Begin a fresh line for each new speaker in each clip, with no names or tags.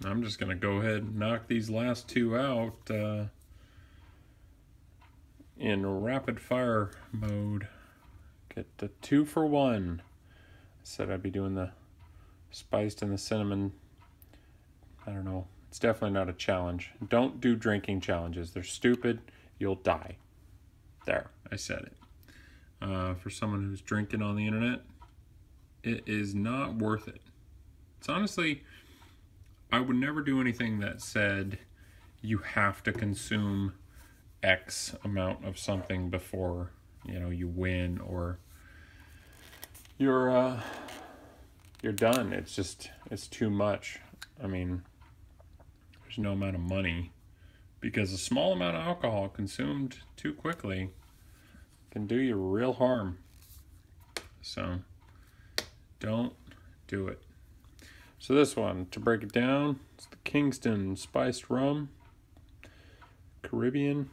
I'm just going to go ahead and knock these last two out in rapid fire mode. Get the 2 for 1. I said I'd be doing the spiced and the cinnamon. I don't know. It's definitely not a challenge. Don't do drinking challenges. They're stupid. You'll die. There, I said it. For someone who's drinking on the internet, it is not worth it. It's honestly, I would never do anything that said you have to consume X amount of something before, you win or you're done. It's too much. I mean, there's no amount of money, because a small amount of alcohol consumed too quickly can do you real harm. So don't do it. So this one, to break it down, it's the Kingston Spiced Rum. Caribbean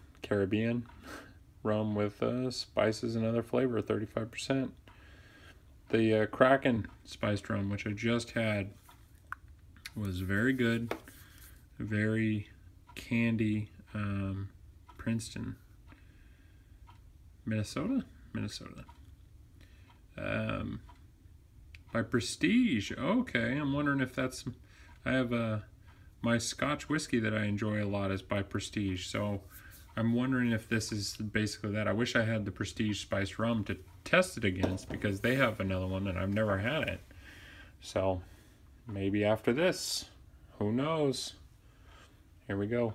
rum with spices and other flavor, 35%. The Kraken Spiced Rum, which I just had, was very good. Very candy. Princeton, Minnesota. By Prestige. Okay, I'm wondering if that's. I have my Scotch whiskey that I enjoy a lot is by Prestige, so I'm wondering if this is basically that. I wish I had the Prestige Spiced Rum to test it against, because they have another one and I've never had it. So maybe after this, who knows? Here we go.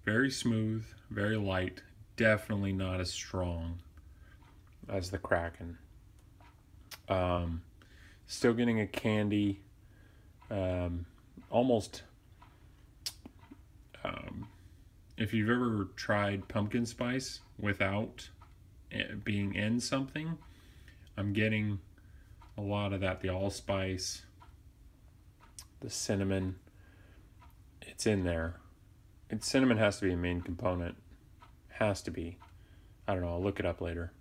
Very smooth, very light, definitely not as strong as the Kraken. Still getting a candy, almost, if you've ever tried pumpkin spice without it being in something, I'm getting a lot of that. The allspice, the cinnamon, it's in there. Cinnamon has to be a main component. Has to be. I don't know, I'll look it up later.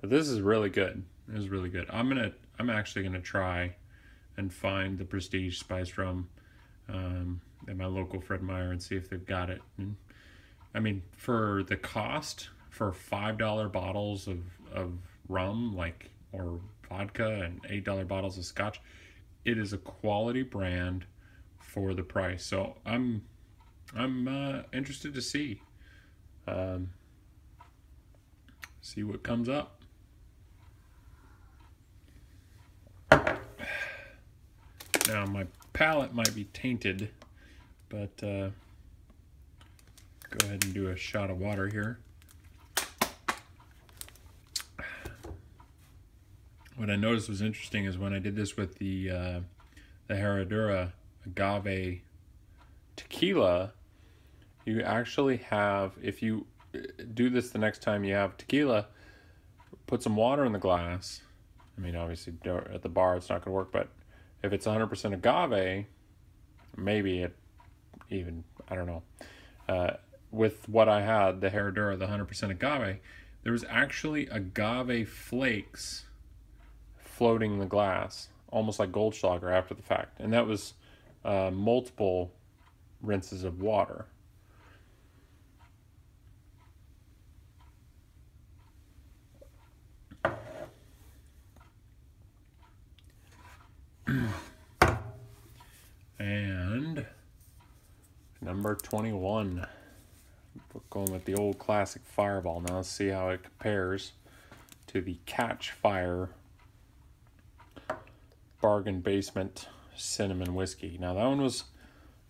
But this is really good. It is really good. I'm actually gonna try and find the Prestige Spiced Rum at my local Fred Meyer and see if they've got it. And, I mean, for the cost, for $5 bottles of rum, or vodka, and $8 bottles of scotch, it is a quality brand for the price. So I'm interested to see what comes up. Now my palate might be tainted, but go ahead and do a shot of water here. What I noticed was interesting is when I did this with the Herradura agave tequila, you actually have, if you do this the next time you have tequila, put some water in the glass. I mean, obviously at the bar it's not going to work, but if it's 100% agave, maybe it even, I don't know. With what I had, the Herradura, the 100% agave, there was actually agave flakes floating in the glass, almost like Goldschlager after the fact. And that was multiple rinses of water. And number 21, we're going with the old classic Fireball. Now let's see how it compares to the Catch Fire Bargain Basement Cinnamon Whiskey. Now that one was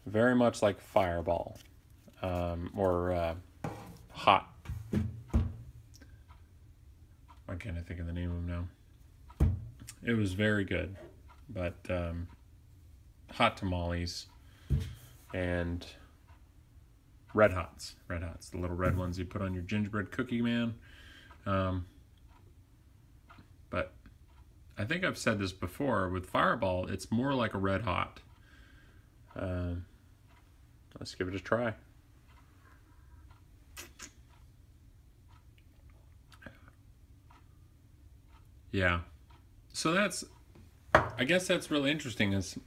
very much like Fireball, or Hot. Why can't I think of the name of them now? It was very good, but Hot Tamales and Red Hots, the little red ones you put on your gingerbread cookie, man. But I think I've said this before, with Fireball, it's more like a Red Hot. Let's give it a try. Yeah. So I guess that's really interesting, is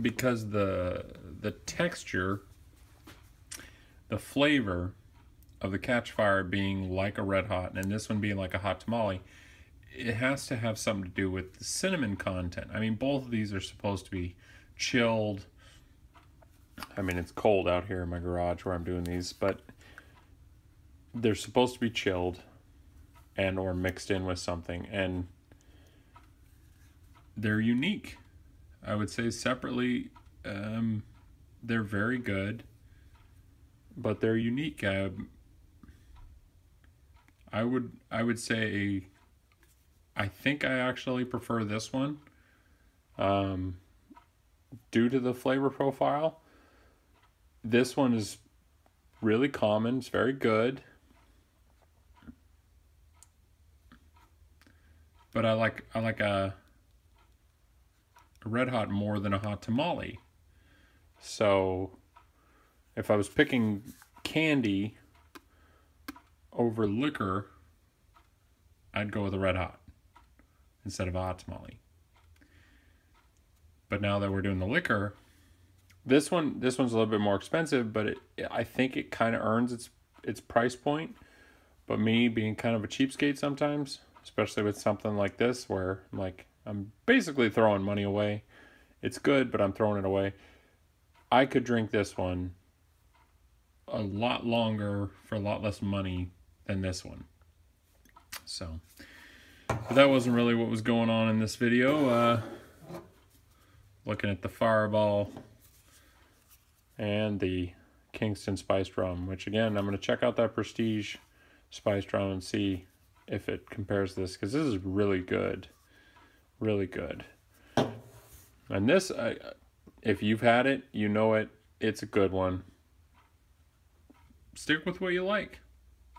because the texture, the flavor of the Catch Fire being like a Red Hot and this one being like a hot tamale, it has to have something to do with the cinnamon content. I mean, both of these are supposed to be chilled. I mean, it's cold out here in my garage where I'm doing these, but they're supposed to be chilled and or mixed in with something, and they're unique. I would say separately, they're very good, but they're unique. I would say I think I actually prefer this one, due to the flavor profile. This one is really common. It's very good, but I like a Red Hot more than a hot tamale. So if I was picking candy over liquor, I'd go with a Red Hot instead of a hot tamale. But now that we're doing the liquor, this one's a little bit more expensive, but I think it kind of earns its price point. But me being kind of a cheapskate sometimes, especially with something like this where I'm basically throwing money away. It's good, but I'm throwing it away. I could drink this one a lot longer for a lot less money than this one. So, but that wasn't really what was going on in this video. Looking at the Fireball and the Kingston Spiced Rum, which again, I'm going to check out that Prestige Spiced Rum and see if it compares to this, because this is really good. Really good. And this, if you've had it, you know it. It's a good one. Stick with what you like.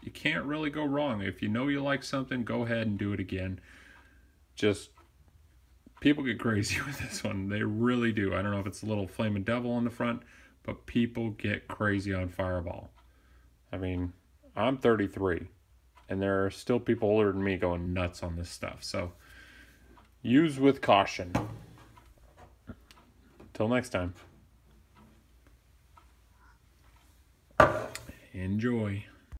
You can't really go wrong. If you know you like something, go ahead and do it again. Just, people get crazy with this one. They really do. I don't know if it's a little Flamin' Devil on the front, but people get crazy on Fireball. I mean, I'm 33, and there are still people older than me going nuts on this stuff. So, use with caution. Till next time. Enjoy.